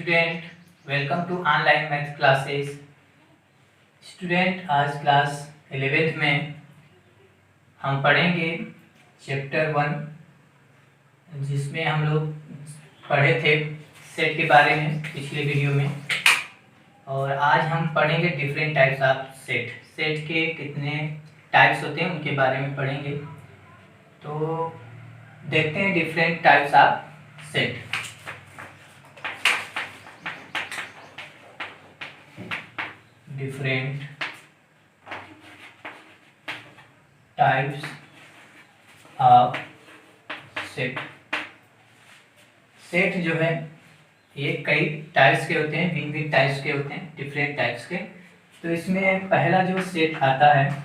Student, welcome to online math classes. Student, आज class 11th में हम पढ़ेंगे चैप्टर 1, जिसमें हम लोग पढ़े थे सेट के बारे में पिछले वीडियो में। और आज हम पढ़ेंगे different types of set. Set के कितने टाइप्स होते हैं उनके बारे में पढ़ेंगे। तो देखते हैं different types of set. Different types of set. Set जो है ये कई टाइप्स के होते हैं, भिन्न भिन्न टाइप्स के होते हैं, डिफरेंट टाइप्स के। तो इसमें पहला जो सेट आता है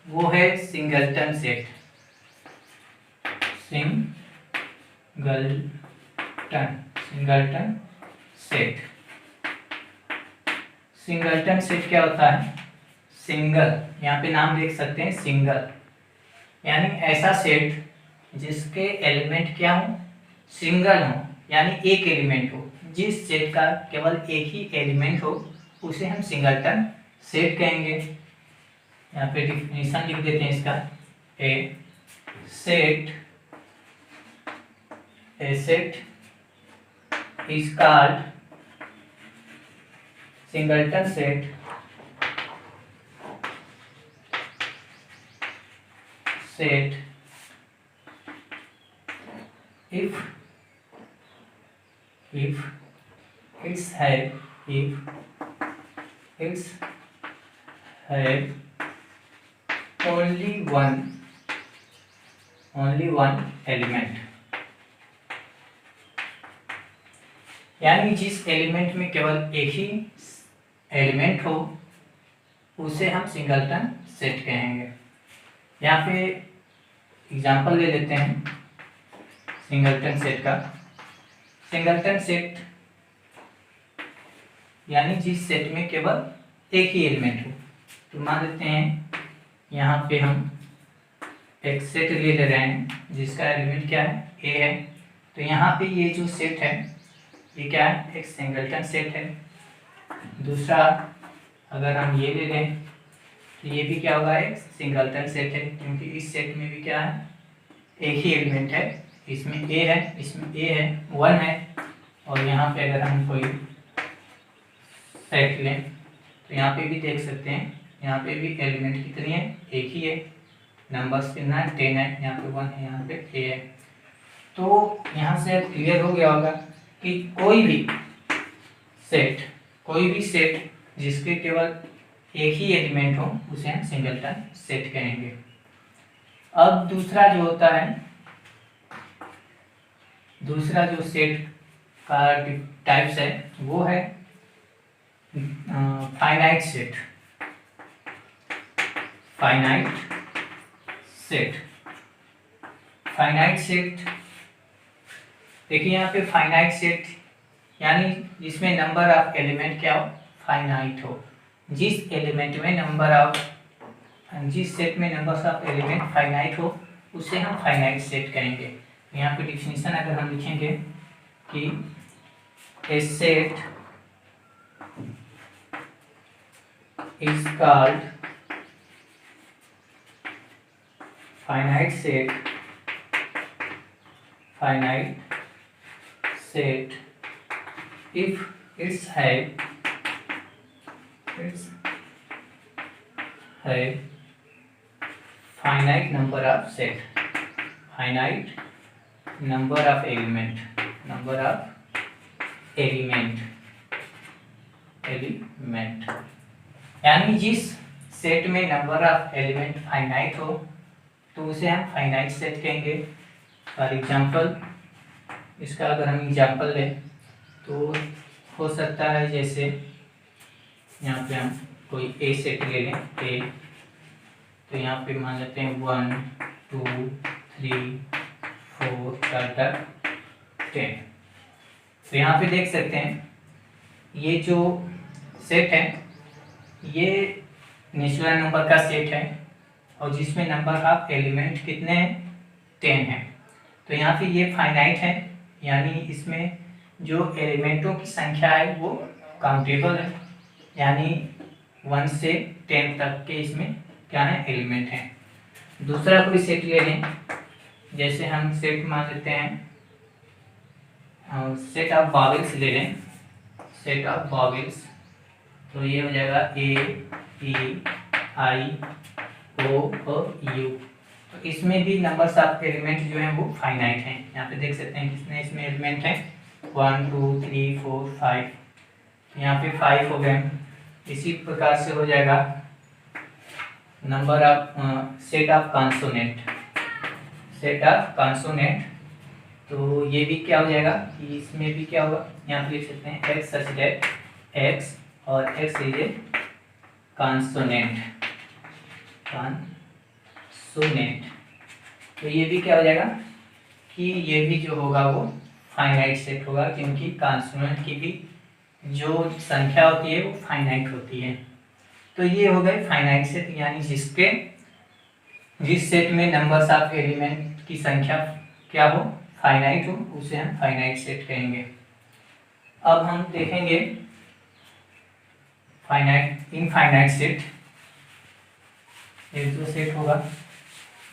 वो है singleton set. Singleton set. Singleton set क्या होता है? सिंगल, यहाँ पे नाम देख सकते हैं सिंगल, यानी ऐसा सेट जिसके एलिमेंट क्या हो? सिंगल हो, यानी एक एलिमेंट हो। जिस सेट का केवल एक ही एलिमेंट हो उसे हम सिंगलटन सेट कहेंगे। यहाँ पे डिफिनेशन लिख देते हैं इसका। A set is called singleton set if it's have only one element, यानी जिस एलिमेंट में केवल एक ही एलिमेंट हो उसे हम सिंगलटन सेट कहेंगे। यहाँ पे एग्जांपल ले लेते हैं सिंगलटन सेट का। सिंगलटन सेट यानी जिस सेट में केवल एक ही एलिमेंट हो। तो मान लेते हैं यहाँ पे हम एक सेट ले रहे हैं जिसका एलिमेंट क्या है? ए है। तो यहाँ पे ये जो सेट है ये क्या है? एक सिंगलटन सेट है। दूसरा अगर हम ये ले लें तो ये भी क्या होगा? एक सिंगलटन सेट है, क्योंकि इस सेट में भी क्या है? एक ही एलिमेंट है। इसमें ए है, इसमें ए है, 1 है। और यहाँ पे अगर हम कोई सेट लें तो यहाँ पे भी देख सकते हैं, यहाँ पे भी एलिमेंट कितनी है? एक ही है। नंबर्स कितना है? 10 है। यहाँ पे 1 है, यहाँ पे ए है। तो यहाँ से क्लियर हो गया होगा कि कोई भी सेट जिसके केवल एक ही एलिमेंट हो उसे हम सिंगलटन सेट कहेंगे। अब दूसरा जो सेट का टाइप्स है वो है फाइनाइट सेट। फाइनाइट सेट देखिए, यहाँ पे फाइनाइट सेट यानी जिसमें नंबर ऑफ एलिमेंट क्या हो? फाइनाइट हो। जिस सेट में नंबर्स ऑफ एलिमेंट फाइनाइट हो उसे हम फाइनाइट सेट कहेंगे। यहाँ पे डिफिनेशन अगर हम लिखेंगे कि a set is called finite set if it's have finite number of element, यानी जिस सेट में नंबर ऑफ एलिमेंट फाइनाइट हो तो उसे हम फाइनाइट सेट कहेंगे। फॉर एग्जांपल इसका अगर हम एग्जांपल लें तो हो सकता है जैसे यहाँ पे हम कोई ए सेट ले लें ए। तो यहाँ पे मान लेते हैं 1 2 3 4 10। तो यहाँ पे देख सकते हैं ये जो सेट है ये नेचुरल नंबर का सेट है और जिसमें नंबर ऑफ एलिमेंट कितने हैं? 10 है। तो यहाँ पे ये फाइनाइट है, यानी इसमें जो एलिमेंटों की संख्या है वो काउंटेबल है, यानी 1 से 10 तक के इसमें क्या है, एलिमेंट हैं। दूसरा कोई सेट ले लें, जैसे हम सेट मान लेते हैं सेट ऑफ वॉवेल्स ले लें, सेट ऑफ वॉवेल्स। तो ये हो जाएगा ए, ई, आई, ओ और यू। तो इसमें भी नंबर्स ऑफ एलिमेंट जो हैं वो फाइनाइट हैं। यहाँ पे देख सकते हैं कितने इसमें एलिमेंट हैं, 1 2 3 4 5, यहाँ पे 5 हो गए। इसी प्रकार से हो जाएगा number of set of consonant, set of consonant. तो ये भी क्या हो जाएगा कि इसमें भी क्या होगा, यहाँ पे लिख सकते हैं एक्स सच दैट एक्स, और x is a consonant, consonant. तो ये भी क्या हो जाएगा कि ये भी जो होगा वो फाइनाइट सेट होगा, क्योंकि कॉन्सोनेंट की भी जो संख्या होती है वो फाइनाइट होती है। तो ये हो गए फाइनाइट सेट, यानी जिस सेट में नंबर्स ऑफ एलिमेंट की संख्या क्या हो, फाइनाइट हो, उसे हम फाइनाइट सेट कहेंगे। अब हम देखेंगे फाइनाइट इनफाइनाइट सेट। एक जो सेट होगा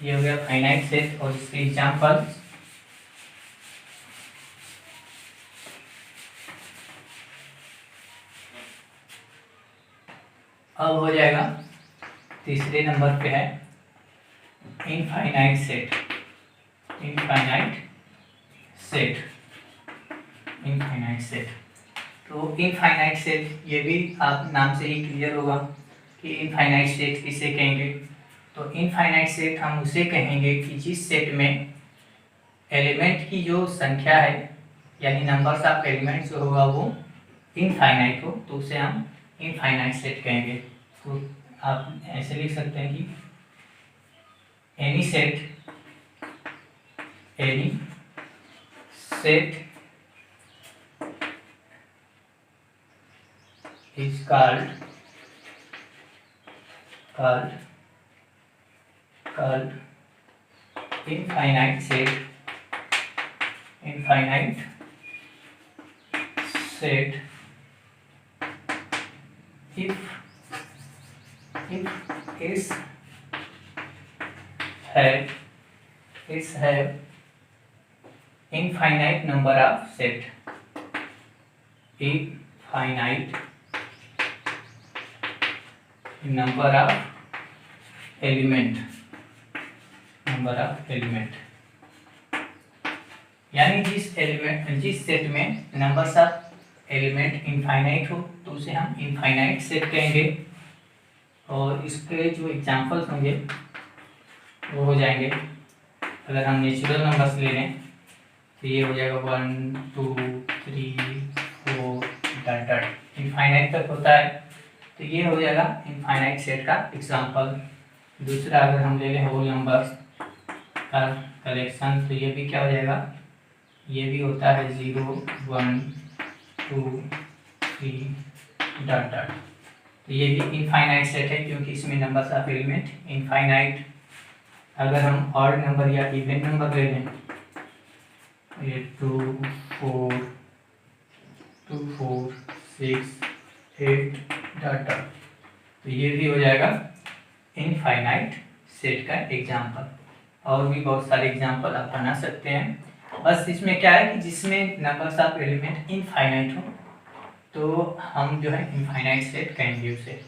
ये हो गया फाइनाइट सेट, और इसके एग्जांपल अब हो जाएगा तीसरे नंबर पे है infinite set, infinite set, infinite set. तो इनफाइनाइट सेट ये भी आप नाम से ही क्लियर होगा कि इनफाइनाइट सेट किसे कहेंगे। तो इनफाइनाइट सेट हम उसे कहेंगे कि जिस सेट में एलिमेंट की जो संख्या है, यानी नंबर्स ऑफ एलिमेंट जो होगा वो इनफाइनाइट हो, तो उसे हम इनफाइनाइट सेट कहेंगे। तो आप ऐसे लिख सकते हैं कि any set is called infinite set, infinite set if it's have infinite number of set, infinite number of element, number of element, यानी जिस सेट में नंबर्स ऑफ एलिमेंट इनफाइनाइट हो तो उसे हम इनफाइनाइट सेट कहेंगे। और इसके जो एग्जांपल्स होंगे वो हो जाएंगे, अगर हम नेचुरल नंबर्स ले लें तो ये हो जाएगा 1 2 3 4 डॉट डॉट, इनफाइनाइट तक होता है। तो ये हो जाएगा इनफाइनाइट सेट का एग्जांपल। दूसरा अगर हम ले लें होल नंबर्स का कलेक्शन, तो ये भी क्या हो जाएगा, ये भी होता है 0 1 2 3 डॉट डॉट। तो ये भी इनफाइनाइट सेट है, क्योंकि इसमें नंबर्स ऑफ एलिमेंट इनफाइनाइट। अगर हम ऑड नंबर या इवन नंबर ले लें, ये 2 4 6 8 डॉट डॉट, तो ये भी हो जाएगा इनफाइनाइट सेट का एग्जाम्पल। और भी बहुत सारे एग्जाम्पल आप बना सकते हैं। बस इसमें क्या है कि जिसमें नंबर्स ऑफ एलिमेंट इनफाइनाइट हो तो हम जो है इनफाइनाइट सेट कहेंगे उसे।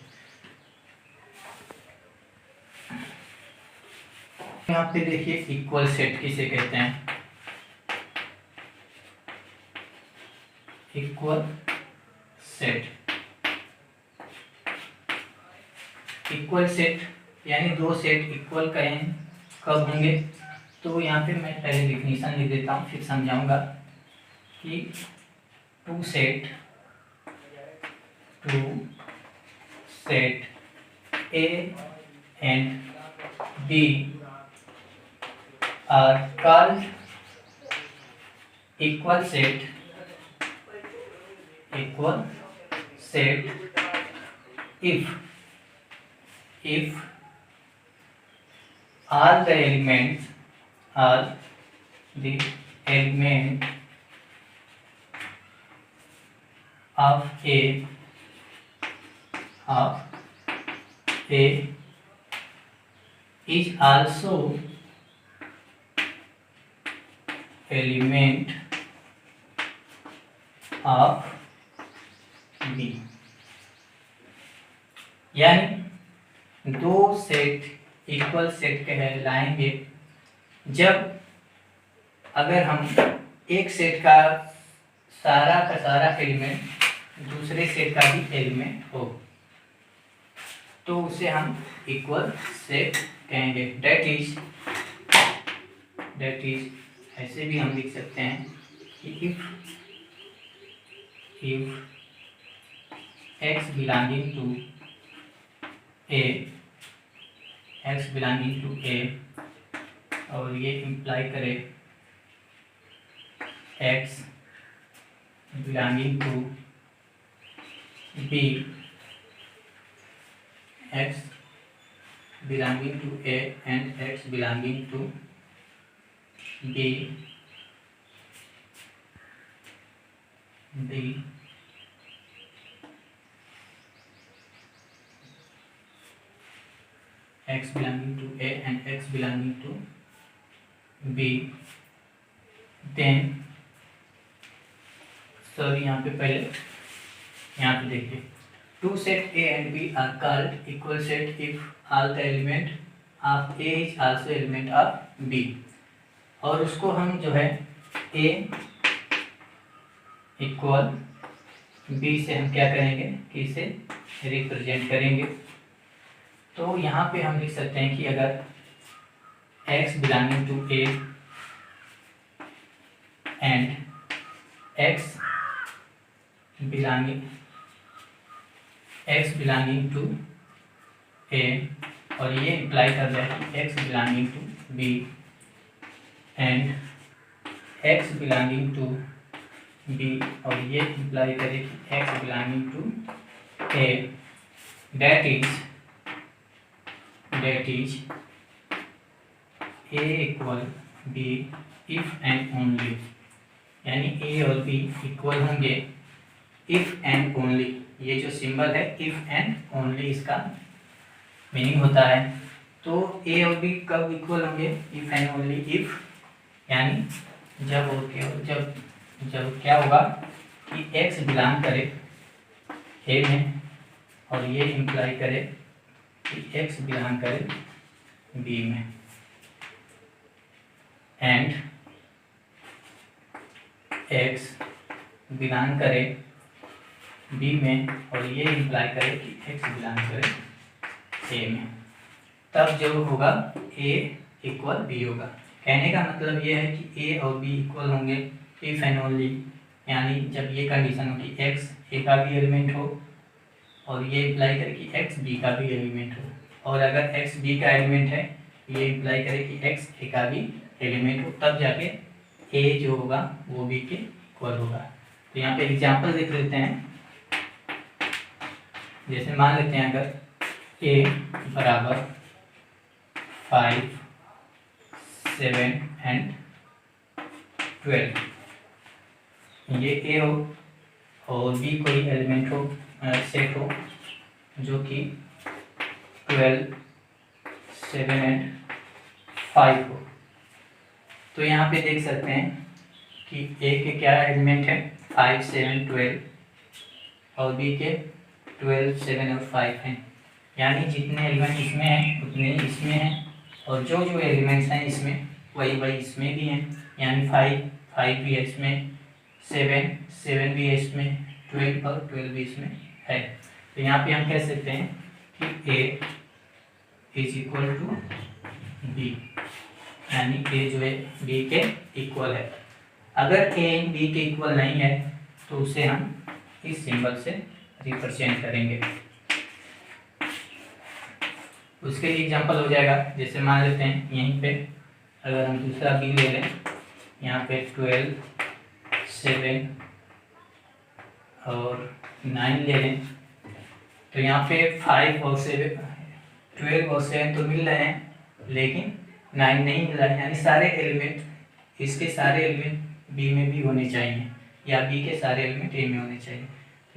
यहाँ पे देखिए इक्वल सेट किसे कहते हैं, इक्वल सेट। इक्वल सेट यानी दो सेट इक्वल कहें कब होंगे, तो यहाँ पे मैं पहले डिफिनीशन लिख देता हूँ फिर समझाऊंगा कि two set A and B are called equal set if all the elements of A is also element of B. यानी दो सेट इक्वल सेट कहलाएंगे जब अगर हम एक सेट का सारा एलिमेंट दूसरे सेट का भी एलिमेंट हो तो उसे हम इक्वल सेट कहेंगे। दैट इज ऐसे भी हम लिख सकते हैं कि if x belonging to a और ये इम्प्लाई करे x belonging to b, x belonging to a and x belonging to b x belonging to a and x belonging to b, then sorry यहाँ पे पहले यहाँ पे देखिए two set a and b are called equal set if all the element of a is also element of b। और उसको हम जो है a इक्वल b से हम क्या करेंगे कि इसे रिप्रेजेंट करेंगे। तो यहाँ पे हम लिख सकते हैं कि अगर x belonging to a and x belonging to a और ये इम्प्लाई कर रहा है कि x belonging to b and x belonging to b और ये इम्प्लाई करे कि x belonging to a, that is a equal b if and only, यानी a और b इक्वल होंगे if and only। ये जो सिंबल है if and only इसका मीनिंग होता है। तो a और b कब इक्वल होंगे? if and only if, यानी जब और जब क्या होगा कि x बिलोंग करे a में और ये इम्प्लाई करे कि x बिलोंग करे b में एंड x बिलोंग करे b में और ये इम्प्लाई करे कि x बिलोंग करे a में, तब जो होगा a इक्वल b होगा। कहने का मतलब ये है कि a और b इक्वल होंगे इफ एंड ओनली, यानी जब ये कंडीशन हो कि x a का भी एलिमेंट हो और ये इम्प्लाई करे कि x b का भी एलिमेंट हो, और अगर x b का एलिमेंट है ये इम्प्लाई करे कि x a का भी एलिमेंट हो, तब जाके a जो होगा वो b के इक्वल होगा। तो यहाँ पे एग्जांपल देख लेते हैं। जैसे मान लेते हैं अगर a बराबर 5, 7 एंड 12, ये a हो और b कोई एलिमेंट हो सेट हो जो कि 12, 7 एंड 5 हो। तो यहाँ पे देख सकते हैं कि a के क्या एलिमेंट है 5, 7, 12 और b के 12, 7 और 5 हैं, यानी जितने एलिमेंट इसमें हैं उतने ही इसमें हैं और जो जो एलिमेंट्स हैं इसमें वही इसमें भी हैं, यानी 5 भी है इसमें, 7 भी है इसमें, 12 और 12 भी इसमें है। तो यहाँ पे हम कह सकते हैं कि a is equal to b, यानी a जो है b के इक्वल है। अगर a b के इक्वल नहीं है तो उसे हम इस सिंबल से रिप्रेजेंट करेंगे। उसके लिए एग्जांपल हो जाएगा, जैसे मान लेते हैं यहीं पे अगर हम दूसरा b ले लें, यहाँ पे 12, 7 और 9 ले लें, तो यहाँ पे 5 और 7, 12 और 7 तो मिल रहे हैं लेकिन 9 नहीं मिल रहा है, यानी सारे एलिमेंट इसके सारे एलिमेंट b में भी होने चाहिए या b के सारे एलिमेंट a में होने चाहिए।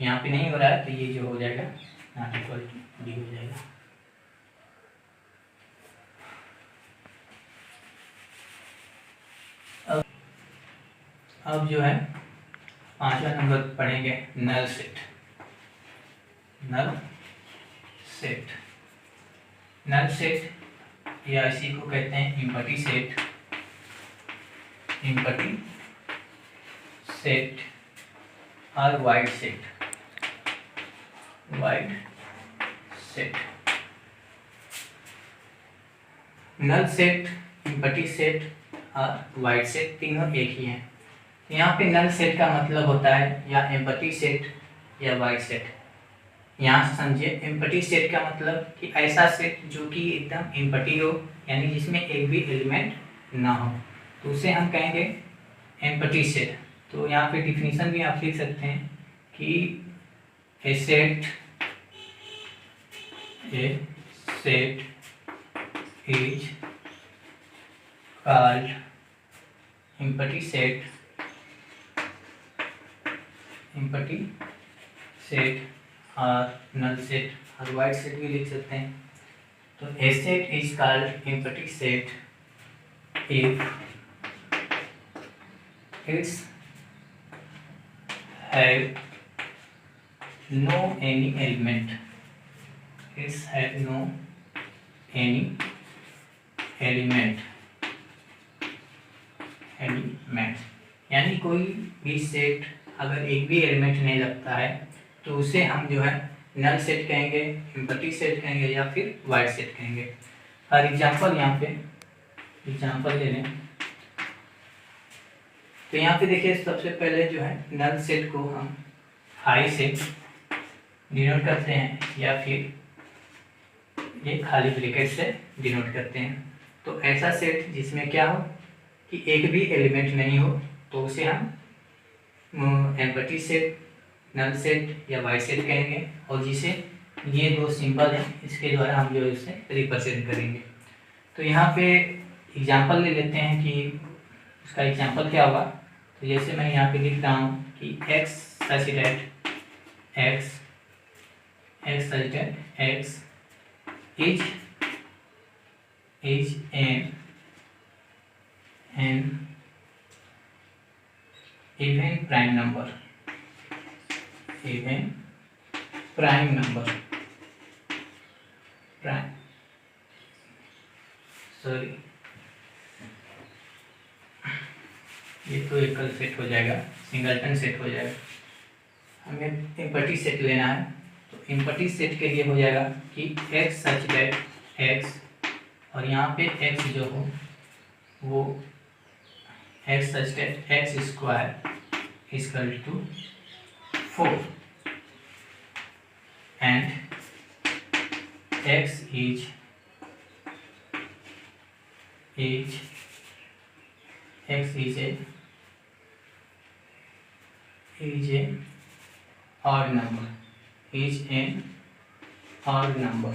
तो यहाँ पे नहीं हो रहा है, तो ये जो हो जाएगा नॉट इक्वल टू डी हो जाएगा। अब जो है 5वां नंबर पढ़ेंगे null set. Null set, null set या इसी को कहते हैं एम्प्टी सेट। एम्प्टी सेट और void set. Void set, null set, empty set और वाइड सेट तीनों एक ही हैं। यहाँ पे नल सेट का मतलब होता है या एम्प्टी सेट या वाइड सेट। यहाँ से समझिए, एम्प्टी सेट का मतलब कि ऐसा सेट जो कि एकदम एम्प्टी हो, यानी जिसमें एक भी एलिमेंट ना हो, तो उसे हम कहेंगे एम्प्टी सेट। तो यहाँ पे डिफिनीशन भी आप लिख सकते हैं कि a set is called empty set. Empty set और नल सेट और वाइड सेट भी लिख सकते हैं। तो a set is called empty set if it's have no any element. It's have no any element. यानी कोई भी सेट अगर एक भी एलिमेंट नहीं लगता है तो उसे हम जो है नल सेट कहेंगे, एम्प्टी सेट कहेंगे या फिर वाइड सेट कहेंगे। फॉर एग्जांपल यहाँ पे एग्जांपल ले लें, तो यहाँ पे देखिए सबसे पहले जो है नल सेट को हम आई से डिनोट करते हैं या फिर ये खाली ब्रैकेट से डिनोट करते हैं। तो ऐसा सेट जिसमें क्या हो कि एक भी एलिमेंट नहीं हो तो उसे हम एम्प्टी सेट, नल सेट या वाइड सेट कहेंगे, और जिसे ये दो सिंबल हैं इसके द्वारा हम जो इसे रिप्रेजेंट करेंगे। तो यहाँ पे एग्जांपल ले लेते हैं कि उसका एग्जांपल क्या होगा। तो जैसे मैं यहाँ पे लिख रहा हूँ कि x such that x such that x is an even prime number. Even prime number, prime sorry ये तो एकल सेट हो जाएगा, सिंगलटन सेट हो जाएगा। हमें एम्प्टी सेट लेना है, तो एम्प्टी सेट के लिए हो जाएगा कि x सच दैट x, और यहाँ पे x जो हो वो x such that x square equal to 4 and x is a odd number, is an odd number,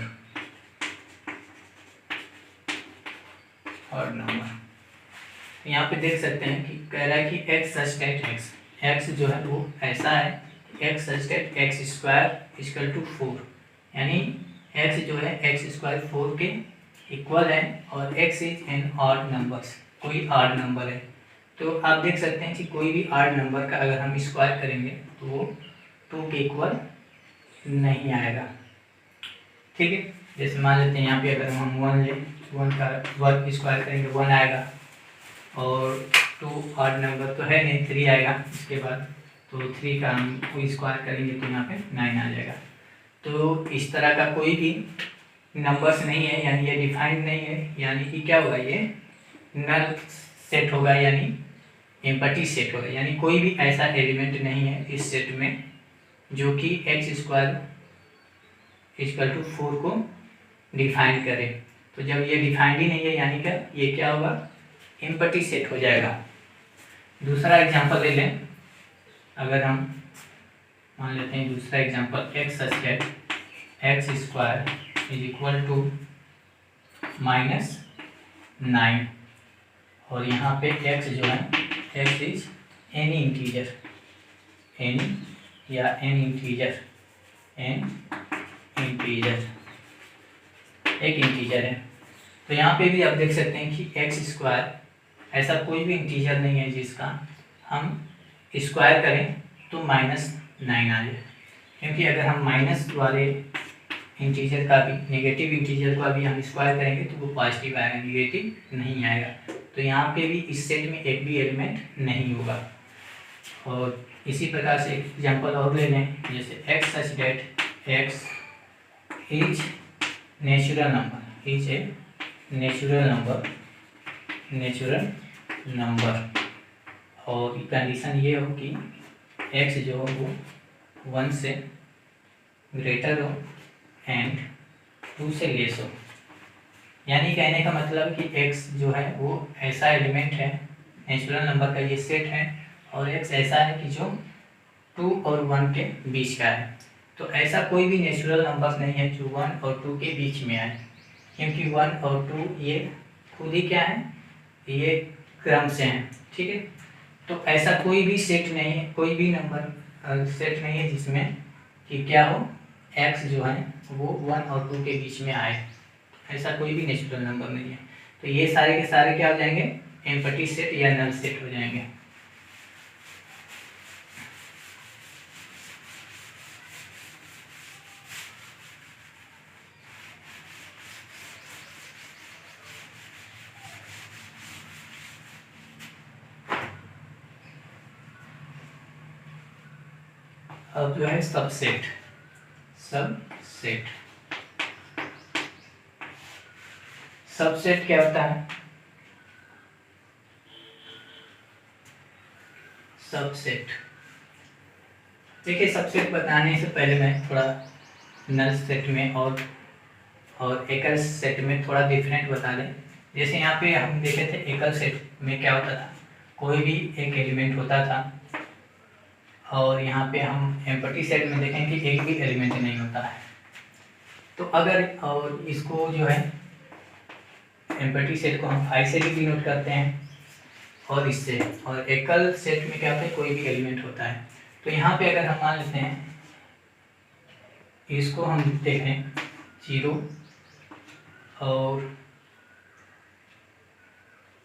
odd number। यहाँ पे देख सकते हैं कि कह रहा है कि x सच दैट x जो है वो ऐसा है, x such that x square equal to 4, यानी x जो है x स्क्वायर 4 के इक्वल है, और x is an odd numbers, कोई ऑड नंबर है। तो आप देख सकते हैं कि कोई भी ऑड नंबर का अगर हम स्क्वायर करेंगे तो वो 2 के इक्वल नहीं आएगा। ठीक है, जैसे मान लेते हैं यहाँ पे अगर हम 1 लें, 1 का वर्ग स्क्वायर करेंगे 1 आएगा, और 2 ऑड नंबर तो है नहीं, 3 आएगा इसके बाद, तो 3 का हम कोई स्क्वायर करेंगे तो यहाँ पे 9 आ जाएगा। तो इस तरह का कोई भी नंबर्स नहीं है, यानी ये डिफाइंड नहीं है, यानी कि क्या होगा, ये नल सेट होगा, यानी एम्प्टी सेट होगा, यानी कोई भी ऐसा एलिमेंट नहीं है इस सेट में जो कि x स्क्वायर इक्वल टू 4 को डिफाइन करे। तो जब ये डिफाइंड ही नहीं है, यानी क्या ये क्या होगा, एम्प्टी सेट हो जाएगा। दूसरा एग्जांपल ले लें, अगर हम मान लेते हैं दूसरा example x such that x square is equal to -9, और यहाँ पे x जो है x is any integer, any या n इंटीजर एक इंटीजर है। तो यहाँ पे भी आप देख सकते हैं कि एक्स स्क्वायर ऐसा कोई भी इंटीजर नहीं है जिसका हम स्क्वायर करें तो -9 आ जाए, क्योंकि अगर हम माइनस वाले इंटीजर का भी, नेगेटिव इंटीजर का भी हम स्क्वायर करेंगे तो वो पॉजिटिव आएगा, नेगेटिव नहीं आएगा। तो यहाँ पे भी इस सेट में एक भी एलिमेंट नहीं होगा। और इसी प्रकार से एक एग्जाम्पल और ले लें, जैसे x such that x is natural number और कंडीशन ये हो कि x जो हो वो 1 से ग्रेटर हो एंड 2 से लेस हो। यानी कहने का मतलब कि x जो है वो ऐसा एलिमेंट है, नेचुरल नंबर का ये सेट है, और x ऐसा है कि जो 2 और 1 के बीच का है। तो ऐसा कोई भी नेचुरल नंबर नहीं है जो 1 और 2 के बीच में आए, क्योंकि 1 और 2 ये खुद ही क्या है, ये क्रम से हैं, ठीक है। तो ऐसा कोई भी सेट नहीं है, कोई भी नंबर सेट नहीं है जिसमें कि क्या हो, x जो है वो 1 और 2 के बीच में आए। ऐसा कोई भी नेचुरल नंबर नहीं है। तो ये सारे के सारे क्या हो जाएंगे, एम्प्टी सेट या नल सेट हो जाएंगे। अब जो है सबसेट क्या होता है, सबसेट देखिए, सबसेट बताने से पहले मैं थोड़ा नल सेट में और एकल सेट में थोड़ा डिफरेंट बता दें। जैसे यहाँ पे हम देखे थे एकल सेट में क्या होता था, कोई भी एक एलिमेंट होता था, और यहाँ पे हम एम्प्टी सेट में देखें कि एक भी एलिमेंट नहीं होता है। तो अगर, और इसको जो है एम्प्टी सेट को हम 5 से भी डिनोट करते हैं और इससे, और एकल सेट में क्या होता है, कोई भी एलिमेंट होता है। तो यहाँ पे अगर हम मान लेते हैं, इसको हम देखें 0 और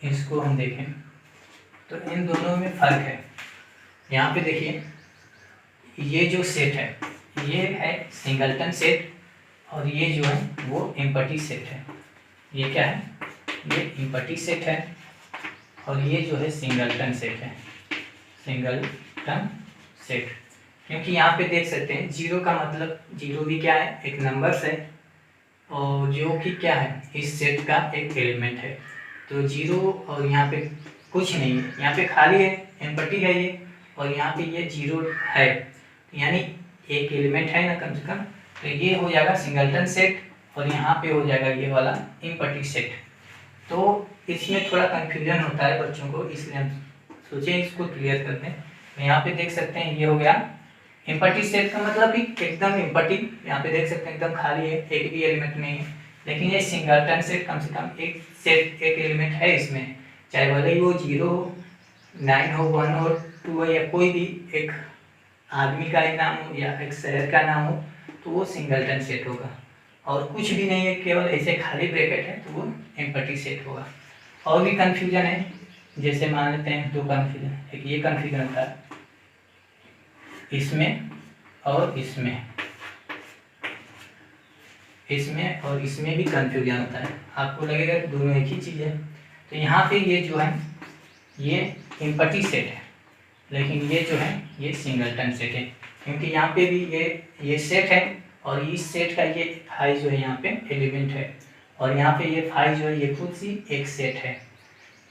इसको हम देखें, तो इन दोनों में फर्क है। यहाँ पे देखिए, ये जो सेट है ये है सिंगलटन सेट, और ये जो है वो एम्प्टी सेट है। ये क्या है, ये एम्प्टी सेट है, और ये जो है सिंगलटन सेट है, सिंगलटन सेट। क्योंकि यहाँ पे देख सकते हैं 0 का मतलब, 0 भी क्या है, एक नंबर है, और जो कि क्या है, इस सेट का एक एलिमेंट है। तो 0 और यहाँ पे कुछ नहीं है, यहाँ पे खाली है, एम्प्टी है ये, और यहाँ पे ये 0 है, यानी एक एलिमेंट है ना कम से कम। तो ये हो जाएगा सिंगलटन सेट, और यहाँ पे हो जाएगा ये वाला एम्प्टी सेट। तो इसमें थोड़ा कन्फ्यूजन होता है बच्चों को, इसलिए हम सोचे इसको क्लियर कर दें। तो यहाँ पे देख सकते हैं ये हो गया एम्प्टी सेट का मतलब कि एकदम एम्प्टी, यहाँ पे देख सकते हैं एकदम खाली है, एक भी एलिमेंट नहीं है। लेकिन ये सिंगलटन सेट कम से कम एक सेट, एक एलिमेंट है इसमें, चाहे भले ही वो 0 हो, 9 हो, 1 हो, 2 हो, या कोई भी एक आदमी का ही नाम हो या एक शहर का नाम हो, तो वो सिंगलटन सेट होगा। और कुछ भी नहीं है, केवल ऐसे खाली ब्रैकेट है, तो वो एम्प्टी सेट होगा। और भी कन्फ्यूजन है, जैसे मान लेते हैं 2 कन्फ्यूजन, एक ये कन्फ्यूजन होता है इसमें और इसमें और इसमें भी कन्फ्यूजन होता है, आपको लगेगा कि दोनों एक ही चीज़ है। तो यहाँ पे ये जो है ये एम्प्टी सेट है, लेकिन ये जो है ये सिंगलटन सेट है, क्योंकि यहाँ पे भी ये सेट है, और इस सेट का ये 5 जो है यहाँ पे एलिमेंट है, और यहाँ पे ये 5 जो है ये खुद सी एक सेट है।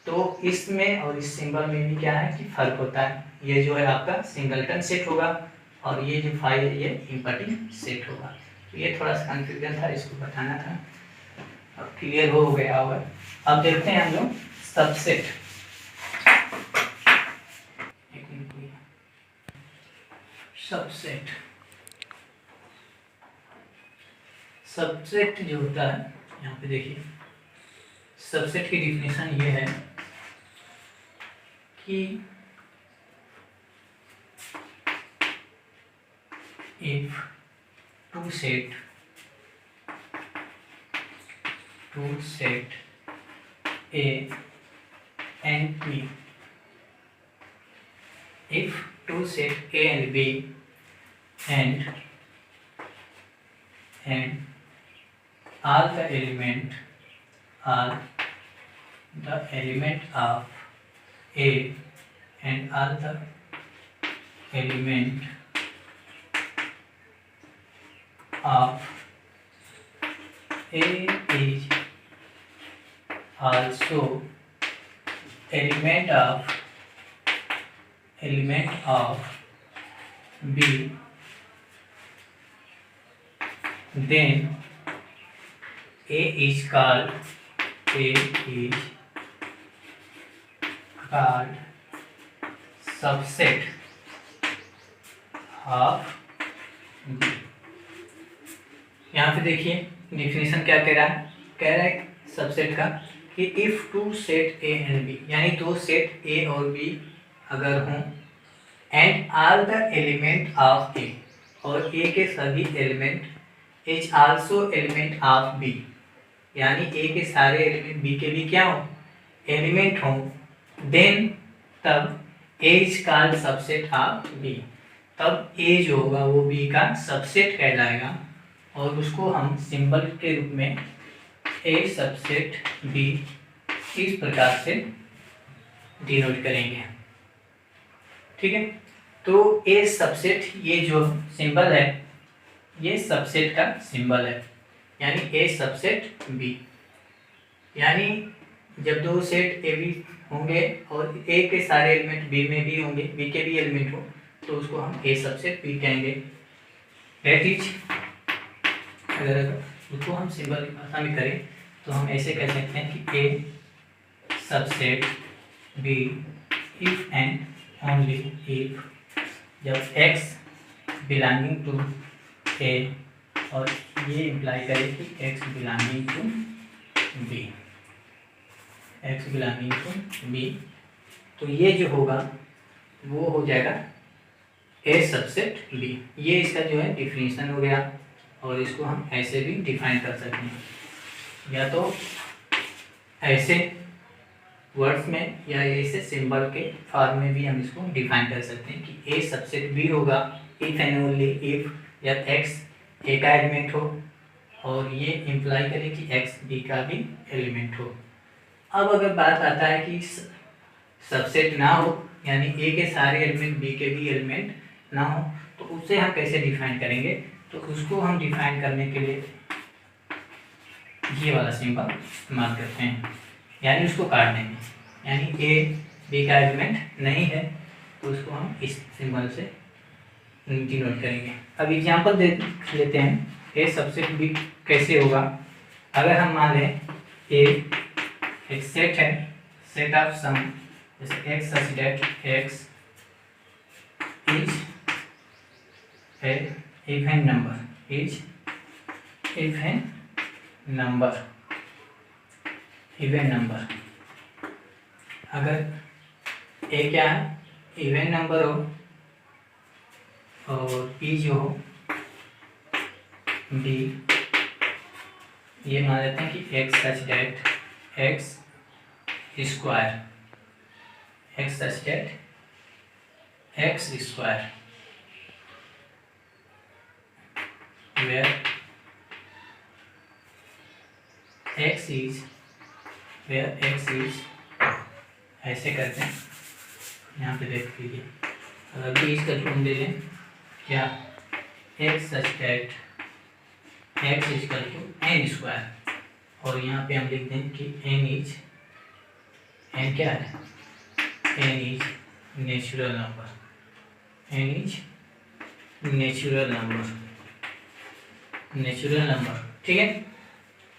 तो इसमें और इस सिंबल में भी क्या है कि फर्क होता है, ये जो है आपका सिंगलटन सेट होगा, और ये जो 5 है ये एम्प्टी सेट होगा। तो ये थोड़ा सा कन्फ्यूजन था, इसको बताना था, अब क्लियर हो गया होगा। अब देखते हैं हम लोग सबसेट। सबसेट जो होता है, यहाँ पे देखिए, सबसेट की डिफिनेशन ये है कि if two set A and B, if two set A and B and all the element of A and all the element of A is also element of B, then A is called subset of B। यहाँ पे देखिए definition क्या कह रहा है subset का कि if two set A and B, यानी दो सेट ए और बी अगर हों and all the element of A, और ए के सभी element is also element of B, यानी ए के सारे एलिमेंट बी के भी क्या हो, एलिमेंट हो, देन तब A is called subset of B, तब ए जो होगा वो बी का सबसेट कहलाएगा और उसको हम सिंबल के रूप में ए सबसेट बी इस प्रकार से डिनोट करेंगे। ठीक है, तो ए सबसेट, ये जो सिंबल है ये सबसेट का सिंबल है, यानी ए सबसेट बी, यानी जब दो सेट ए बी होंगे और ए के सारे एलिमेंट बी में भी होंगे, बी के भी एलिमेंट हो, तो उसको हम ए सबसेट बी कहेंगे। दैट इज, अगर उसको हम सिंबल की भाषा में करें तो हम ऐसे कह सकते हैं कि A subset B if and only if, जब x बिलोंगिंग टू ए और ये इम्प्लाई करे कि x belonging to B, x belonging to B, तो ये जो होगा वो हो जाएगा ए सबसेट बी। ये इसका जो है डिफिनीशन हो गया, और इसको हम ऐसे भी डिफाइन कर सकते हैं, या तो ऐसे वर्ड्स में या ऐसे सिंबल के फॉर्म में भी हम इसको डिफाइन कर सकते हैं कि ए सबसेट बी होगा इफ एंड ओनली इफ, या एक्स ए का एलिमेंट हो और ये इम्प्लाई करे कि एक्स बी का भी एलिमेंट हो। अब अगर बात आता है कि सबसेट ना हो, यानी ए के सारे एलिमेंट बी के भी एलिमेंट ना हो, तो उसे हम कैसे डिफाइन करेंगे, तो उसको हम डिफाइन करने के लिए ये वाला सिंबल इस्तेमाल करते हैं, यानी उसको काट देंगे, यानी ए बी का एलिमेंट नहीं है तो उसको हम इस सिंबल से डिनोट करेंगे। अब एग्जांपल देख लेते हैं ए सबसेट बी कैसे होगा। अगर हम मान लें ए एक सेट है, सेट ऑफ सम, जैसे x such that x is a even number, is even number, even number. अगर ए क्या है, इवन नंबर हो, और पी जो हो बी, ये मान लेते हैं कि x such that x square, x such that x square, where x is, where x is, ऐसे करते हैं, यहाँ पे देख लीजिए, अगर b इसका टूम दे लें क्या, x such that x equal to n square, और यहाँ पे हम लिख दें कि n इज, n क्या है, n is natural number, n is natural number, natural number. ठीक है,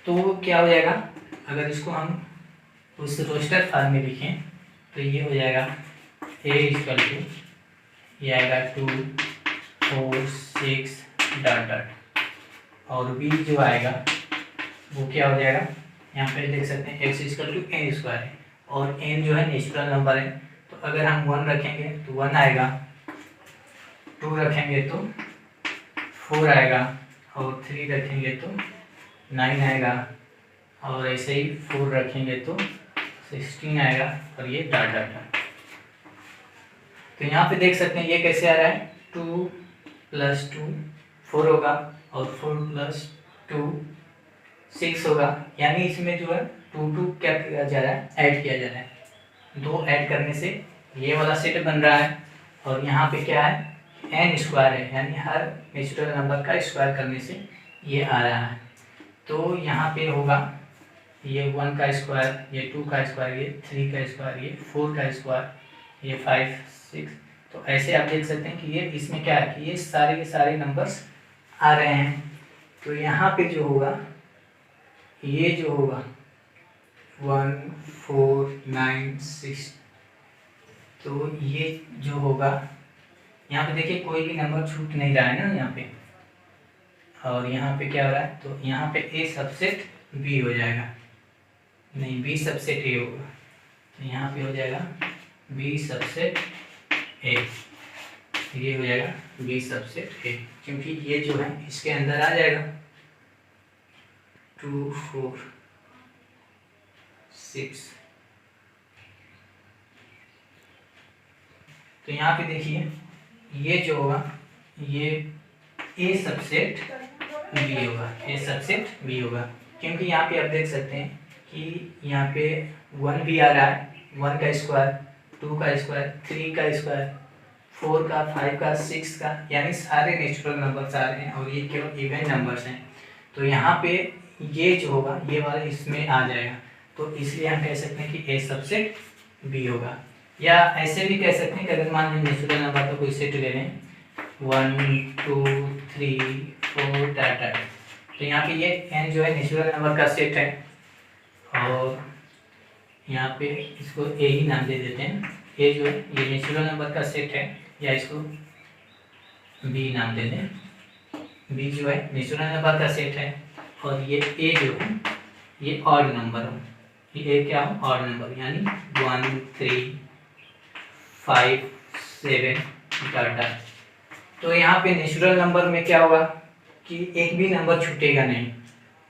तो क्या हो जाएगा, अगर इसको हम उस रोस्टर फॉर्म में लिखें तो ये हो जाएगा ए इक्वल टू, ये आएगा 2 4 6 डॉट डॉट, और बी जो आएगा वो क्या हो जाएगा, यहाँ पे देख सकते हैं x equal to n square है, और एन जो है नेचुरल नंबर है, तो अगर हम 1 रखेंगे तो 1 आएगा, 2 रखेंगे तो 4 आएगा, और 3 रखेंगे तो 9 आएगा, और ऐसे ही 4 रखेंगे तो 16 आएगा, और ये डॉट डॉट डॉट। तो यहाँ पे देख सकते हैं ये कैसे आ रहा है, 2 + 2 4 होगा, और 4 + 2 6 होगा, यानी इसमें जो है 2 क्या किया जा रहा है, ऐड किया जा रहा है। 2 ऐड करने से ये वाला सेट बन रहा है, और यहाँ पे क्या है, n स्क्वायर है, यानी हर नेचुरल नंबर का स्क्वायर करने से ये आ रहा है। तो यहाँ पे होगा ये 1 का स्क्वायर, ये 2 का स्क्वायर, ये 3 का स्क्वायर, ये 4 का स्क्वायर, ये 5 6। तो ऐसे आप देख सकते हैं कि ये इसमें क्या है कि ये सारे के सारे नंबर्स आ रहे हैं। तो यहाँ पे जो होगा, ये जो होगा 1 4 9 6, तो ये जो होगा यहाँ पे देखिए कोई भी नंबर छूट नहीं रहा है ना यहाँ पे, और यहाँ पे क्या हो रहा है, तो यहाँ पे ए सबसेट बी हो जाएगा, नहीं बी सबसेट ए होगा, तो यहाँ पे हो जाएगा बी सबसेट ए, ये हो जाएगा बी सबसेट ए, क्योंकि ये जो है इसके अंदर आ जाएगा 2 4 6। तो यहाँ पे देखिए ये जो होगा ये ए सबसेट बी होगा, ए सबसेट बी होगा, क्योंकि यहाँ पे आप देख सकते हैं कि यहाँ पे 1 भी आ रहा है, 1 का स्क्वायर, 2 का स्क्वायर, 3 का स्क्वायर, 4 का, 5 का, 6 का, यानी सारे नेचुरल नंबर्स आ रहे हैं, और ये केवल इवन नंबर्स हैं। तो यहाँ पे ये जो होगा ये वाला इसमें आ जाएगा, तो इसलिए हम कह सकते हैं कि ए सबसेट बी होगा। या ऐसे भी कह सकते हैं कि अगर मान लीजिए नेचुरल नंबर का कोई सेट ले लें 1 2 3 4 डाटा, तो यहाँ पे ये n जो है नेचुरल नंबर का सेट है, और यहाँ पे इसको ए ही नाम दे देते हैं। ए जो है ये नेचुरल नंबर का सेट है, या इसको बी नाम दे दें, बी जो है नेचुरल नंबर का सेट है, और ये ए जो है ये ऑड नंबर हो, ये ए क्या हो, ऑड नंबर, यानी 1 3 5 7 डाटा। तो यहाँ पे नेचुरल नंबर में क्या होगा कि एक भी नंबर छूटेगा नहीं,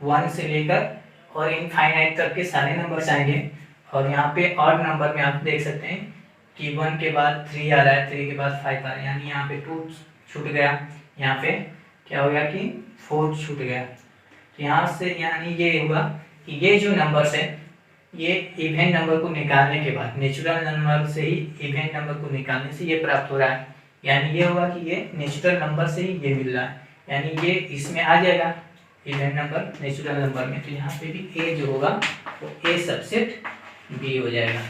1 से लेकर और इनफाइनाइट तक के सारे नंबर्स आएंगे। और यहाँ पे ऑड नंबर में आप देख सकते हैं कि 1 के बाद 3 आ रहा है, 3 के बाद 5 आ रहा है, यानी यहाँ पे 2 छूट गया, यहाँ पे क्या हो गया कि 4 छूट गया। तो यहाँ से यानी ये होगा कि ये जो नंबर्स है ये इवेंट नंबर को निकालने के बाद, नेचुरल नंबर से ही इवेंट नंबर को निकालने से ये प्राप्त हो रहा है, यानी ये होगा कि ये नेचुरल नंबर से ही ये मिल रहा है, यानी ये इसमें आ जाएगा इवेंट नंबर नेचुरल नंबर में। तो यहाँ पे भी ए जो होगा वो ए सबसेट बी हो जाएगा।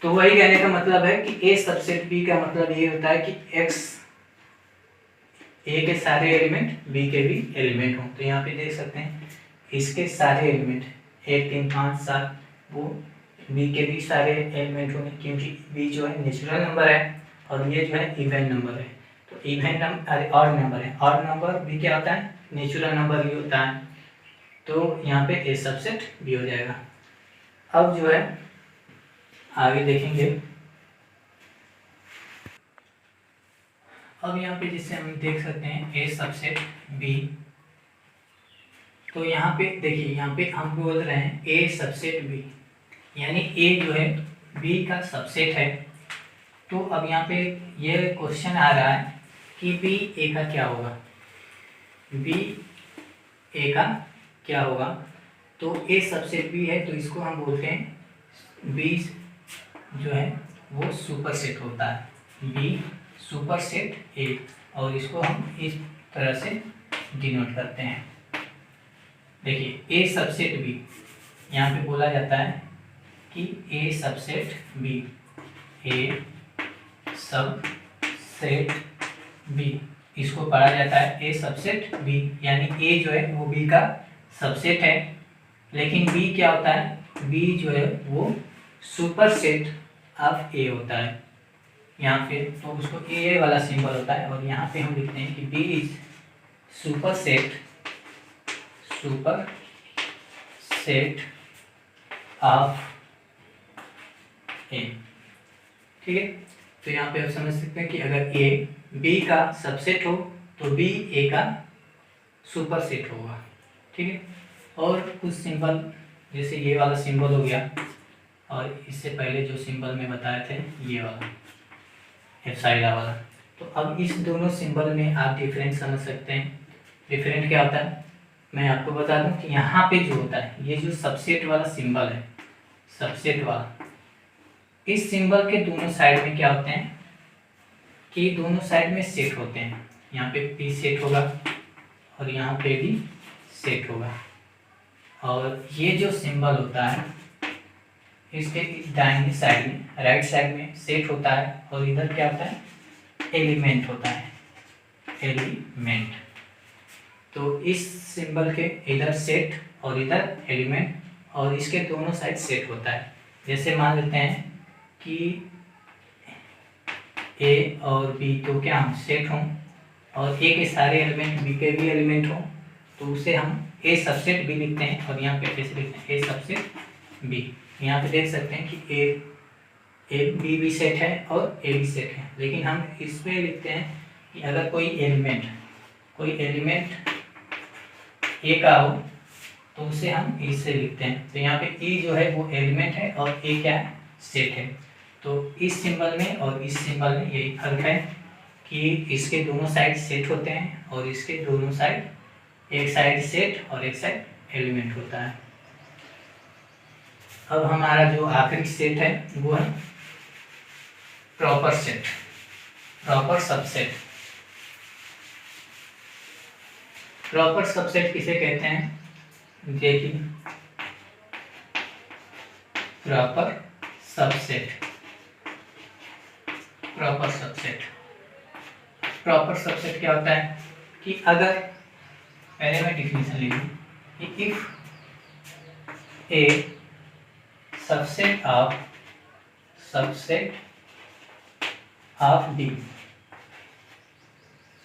तो वही कहने का मतलब है कि ए सबसेट बी का मतलब ये होता है कि एक्स ए के सारे एलिमेंट बी के भी एलिमेंट हों। तो यहाँ पे देख सकते हैं इसके सारे एलिमेंट 1 3 5 7 वो बी के भी सारे एलिमेंट होंगे, क्योंकि बी जो है नेचुरल नंबर है और ये जो है इवेंट नंबर है। तो इवेंट नंबर ऑड नंबर है, ऑड नंबर भी क्या होता है, नेचुरल नंबर ही होता है। तो यहाँ पे ए सबसेट बी हो जाएगा। अब जो है आगे देखेंगे, अब यहाँ पे जिससे हम देख सकते हैं ए सबसेट बी, तो यहाँ पे देखिए यहाँ पे हम बोल रहे हैं ए सबसेट बी, यानी ए जो है बी का सबसेट है। तो अब यहाँ पे ये क्वेश्चन आ रहा है कि बी ए का क्या होगा, बी ए का क्या होगा। तो ए सबसेट बी है, तो इसको हम बोलते हैं बी जो है वो सुपर सेट होता है, बी सुपर सेट ए, और इसको हम इस तरह से डिनोट करते हैं। देखिए ए सबसेट बी, यहाँ पे बोला जाता है कि ए सबसेट बी, ए सब सेट बी, इसको पढ़ा जाता है ए सबसेट बी, यानी ए जो है वो बी का सबसेट है। लेकिन बी क्या होता है, बी जो है वो सुपर सेट ऑफ ए होता है यहाँ पे, तो उसको ए वाला सिंबल होता है, और यहाँ पे हम लिखते हैं कि B is super set of A. ठीक है, तो यहाँ पे आप समझ सकते हैं कि अगर ए बी का सबसेट हो तो बी ए का सुपर सेट होगा। ठीक है, और कुछ सिंबल जैसे ये वाला सिंबल हो गया, और इससे पहले जो सिंबल मैं बताए थे ये वाला एप्सिलॉन वाला। तो अब इस दोनों सिंबल में आप डिफरेंस समझ सकते हैं। डिफरेंट क्या होता है, मैं आपको बता दूं कि यहाँ पे जो होता है, ये जो सबसेट वाला सिंबल है, सबसेट वाला, इस सिंबल के दोनों साइड में क्या होते हैं कि दोनों साइड में सेट होते हैं। यहाँ पे पी सेट होगा और यहाँ पे भी सेट होगा, और ये जो सिंबल होता है इसके दाहिनी साइड में, राइट साइड में सेट होता है, और इधर क्या होता है, एलिमेंट होता है, एलिमेंट। तो इस सिंबल के इधर सेट और इधर एलिमेंट, और इसके दोनों साइड सेट होता है। जैसे मान लेते हैं कि ए और बी तो क्या हम सेट हों, और ए के सारे एलिमेंट बी के भी एलिमेंट हों, तो उसे हम ए सबसेट बी लिखते हैं, और यहाँ पे कैसे लिखते हैं, ए सबसेट बी। यहाँ पे देख सकते हैं कि ए बी भी सेट है और ए भी सेट है, लेकिन हम इसमें लिखते हैं कि अगर कोई एलिमेंट ए का हो तो उसे हम ई से लिखते हैं। तो यहाँ पे ई जो है वो एलिमेंट है और ए क्या है, सेट है। तो इस सिंबल में और इस सिंबल में यही फर्क है कि इसके दोनों साइड सेट होते हैं, और इसके दोनों साइड, एक साइड सेट और एक साइड एलिमेंट होता है। अब हमारा जो आखिरी सेट है वो है proper set, proper subset. Proper subset किसे कहते हैं, देखिए, proper subset, proper subset, proper subset क्या होता है कि अगर, पहले मैं डिफिनेशन ले लूँ कि if A subset of B,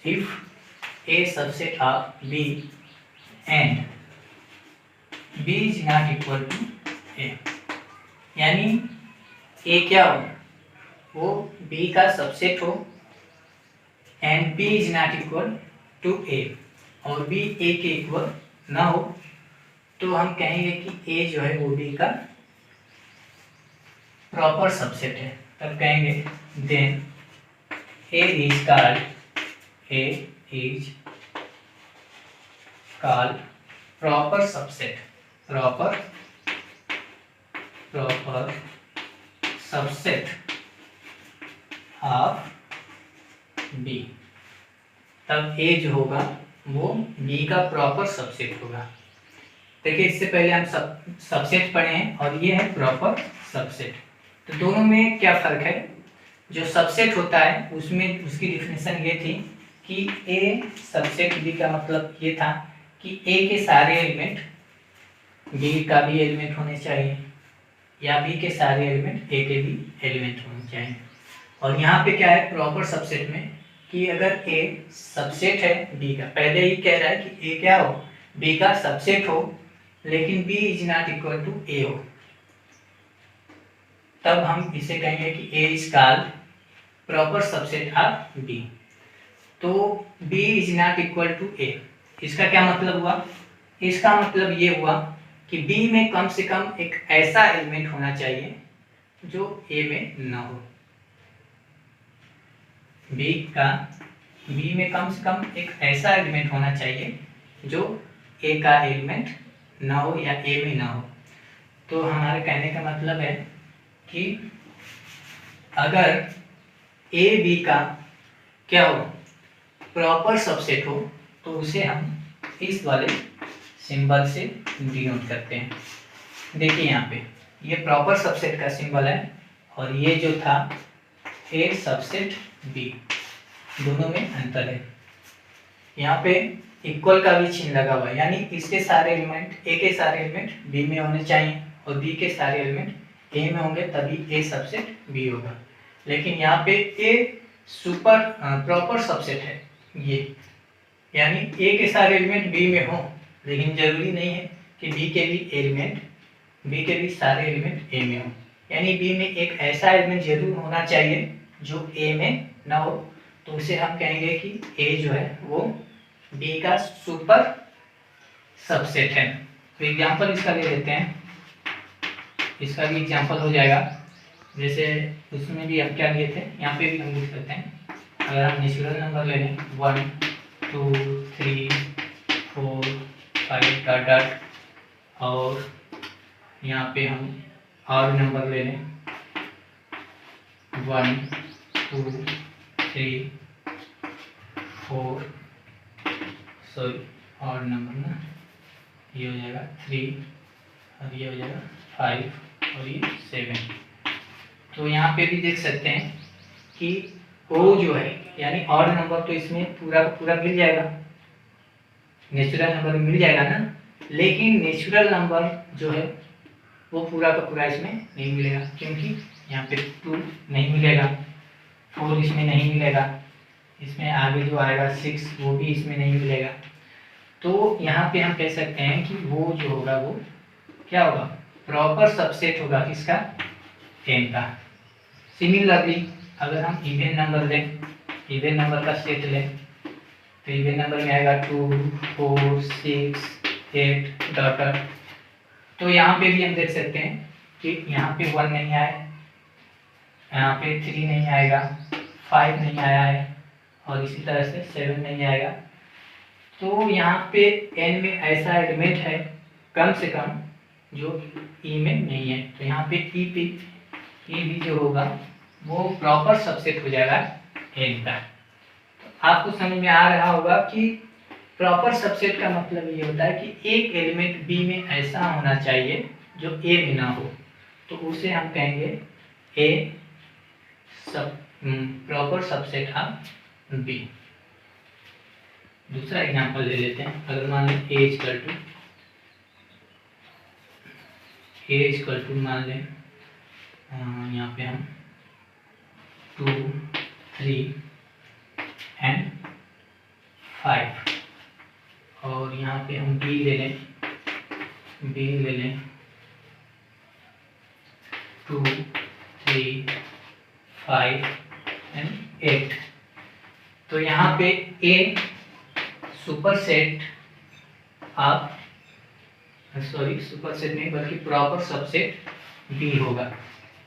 if A subset of B and B is not equal to A, यानी ए क्या हो, वो बी का सबसेट हो and B is not equal to A, और बी ए के इक्वल ना हो, तो हम कहेंगे कि ए जो है वो बी का प्रॉपर सबसेट है। तब कहेंगे then A is called proper subset, proper subset of B. तब ए जो होगा वो बी का प्रॉपर सबसेट होगा। देखिए, इससे पहले हम सबसेट पढ़े हैं और ये है प्रॉपर सबसेट। तो दोनों में क्या फर्क है, जो सबसेट होता है उसमें उसकी डिफिनेशन ये थी कि ए सबसेट बी का मतलब ये था कि ए के सारे एलिमेंट बी का भी एलिमेंट होने चाहिए, या बी के सारे एलिमेंट ए के भी एलिमेंट होने चाहिए। और यहाँ पे क्या है प्रॉपर सबसेट में कि अगर ए सबसेट है बी का, पहले ही कह रहा है कि ए क्या हो, बी का सबसेट हो, लेकिन B is not equal to A हो, तब हम इसे कहेंगे कि A is called proper subset of B. तो B is not equal to A, इसका क्या मतलब हुआ, इसका मतलब ये हुआ कि बी में कम से कम एक ऐसा एलिमेंट होना चाहिए जो ए में ना हो। बी में कम से कम एक ऐसा एलिमेंट होना चाहिए जो ए का एलिमेंट ना हो या ए में ना हो। तो हमारे कहने का मतलब है कि अगर ए बी का क्या हो, प्रॉपर सबसेट हो, तो उसे हम इस वाले सिंबल से डिनोट करते हैं। देखिए यहाँ पे ये प्रॉपर सबसेट का सिंबल है, और ये जो था ए सबसेट बी, दोनों में अंतर है। यहाँ पे इक्वल का भी चिन्ह लगा हुआ है, यानी इसके सारे एलिमेंट, ए के सारे एलिमेंट बी में होने चाहिए और बी के सारे एलिमेंट ए में होंगे, तभी ए सबसेट बी होगा। लेकिन यहाँ पे ए सुपर प्रॉपर सबसेट है ये, यानी ए के सारे एलिमेंट बी में हो, लेकिन जरूरी नहीं है कि बी के भी सारे एलिमेंट ए में हो। यानी बी में एक ऐसा एलिमेंट जरूर होना चाहिए जो ए में ना हो, तो उसे हम कहेंगे कि ए जो है वो बी का सुपर सबसेट है। तो एग्जांपल इसका ले लेते हैं, इसका भी एग्जांपल हो जाएगा। जैसे उसमें भी हम क्या लिए थे, यहाँ पे भी हम लिख सकते हैं। अगर हम नेचुरल नंबर ले लें 1 2 3 4 5 डॉट डॉट, और यहाँ पे हम और नंबर ले लें 1 2 3 4, सॉरी और नंबर ना, ये हो जाएगा 3 और ये हो जाएगा 5 और ये 7। तो यहाँ पे भी देख सकते हैं कि ओ जो है यानी ऑड नंबर तो इसमें पूरा का पूरा मिल जाएगा, नेचुरल नंबर मिल जाएगा ना, लेकिन नेचुरल नंबर जो है वो पूरा का पूरा इसमें नहीं मिलेगा, क्योंकि यहाँ पे 2 नहीं मिलेगा, 4 इसमें नहीं मिलेगा, इसमें आगे जो आएगा 6 वो भी इसमें नहीं मिलेगा। तो यहाँ पे हम कह सकते हैं कि वो जो होगा वो क्या होगा, प्रॉपर सबसेट होगा किसका, 10 का। सिमिलरली अगर हम इवन नंबर लें, इवन नंबर का सेट लें, तो इवन नंबर में आएगा 2 4 6 8 डॉट डॉट। तो यहाँ पे भी हम देख सकते हैं कि यहाँ पे 1 नहीं आया, यहाँ पे 3 नहीं आएगा, 5 नहीं आया है, और इसी तरह से 7 नहीं आएगा। तो यहाँ पे n में ऐसा एलिमेंट है कम से कम जो ई में नहीं है, तो यहाँ पे ई भी जो होगा वो प्रॉपर सबसेट हो जाएगा n का। तो आपको समझ में आ रहा होगा कि प्रॉपर सबसेट का मतलब ये होता है कि एक एलिमेंट बी में ऐसा होना चाहिए जो ए में ना हो, तो उसे हम कहेंगे ए सब प्रॉपर सबसेट ऑफ बी। दूसरा एग्जांपल ले लेते हैं। अगर मान लें ए इक्वल टू मान लें यहाँ पे हम 2 3 एंड 5, और यहाँ पे हम बी ले लें 2 3 5 एंड 8। तो यहाँ पे ए सुपर सेट नहीं बल्कि प्रॉपर सबसेट बी होगा।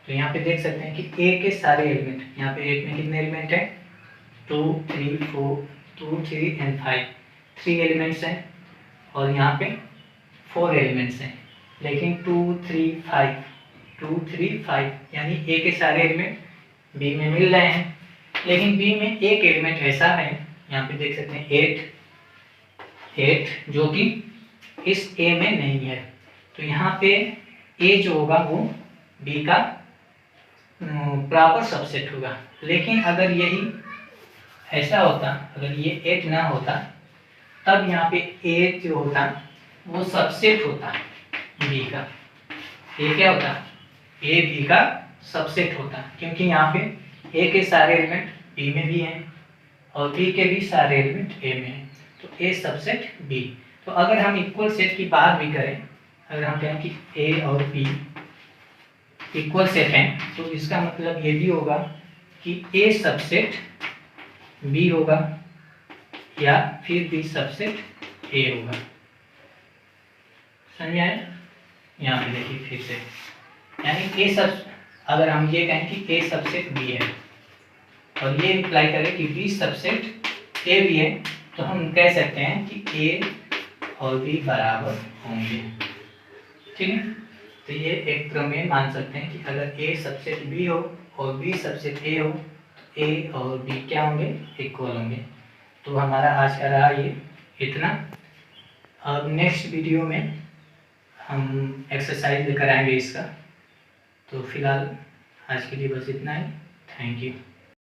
तो यहाँ पे देख सकते हैं कि ए के सारे एलिमेंट, यहाँ पे एक में कितने एलिमेंट हैं, 2 3 एंड 5, 3 एलिमेंट्स हैं, और यहाँ पे 4 एलिमेंट्स हैं, लेकिन 2 3 5 यानी ए के सारे एलिमेंट बी में मिल रहे हैं, लेकिन बी में एक एलिमेंट ऐसा है, यहाँ पे देख सकते हैं 8 जो कि इस ए में नहीं है। तो यहाँ पे ए जो होगा वो बी का प्रॉपर सबसेट होगा। लेकिन अगर यही ऐसा होता, अगर ये 8 ना होता, तब यहाँ पे ए जो होता वो सबसेट होता बी का। ए क्या होता, ए बी का सबसेट होता, क्योंकि यहाँ पे ए के सारे एलिमेंट बी में भी हैं और बी के भी सारे एलिमेंट ए में हैं, तो ए सबसेट बी। तो अगर हम इक्वल सेट की बात भी करें, अगर हम कहें कि ए और बी इक्वल सेट हैं, तो इसका मतलब ये भी होगा कि ए सबसेट बी होगा या फिर बी सबसेट ए होगा। समझ आए? यहाँ पे देखिए फिर से, यानी ए सब, अगर हम ये कहें कि ए सबसेट बी है और ये इम्प्लाई करें कि बी सबसेट ए भी है, तो हम कह सकते हैं कि ए और बी बराबर होंगे। ठीक है, तो ये एक प्रमेय मान सकते हैं कि अगर ए सबसेट बी हो और बी सबसेट ए हो, तो ए और बी क्या होंगे, इक्वल होंगे। तो हमारा आज का रहा ये इतना। अब नेक्स्ट वीडियो में हम एक्सरसाइज लेकर आएंगे इसका। तो फिलहाल आज के लिए बस इतना ही। Thank you.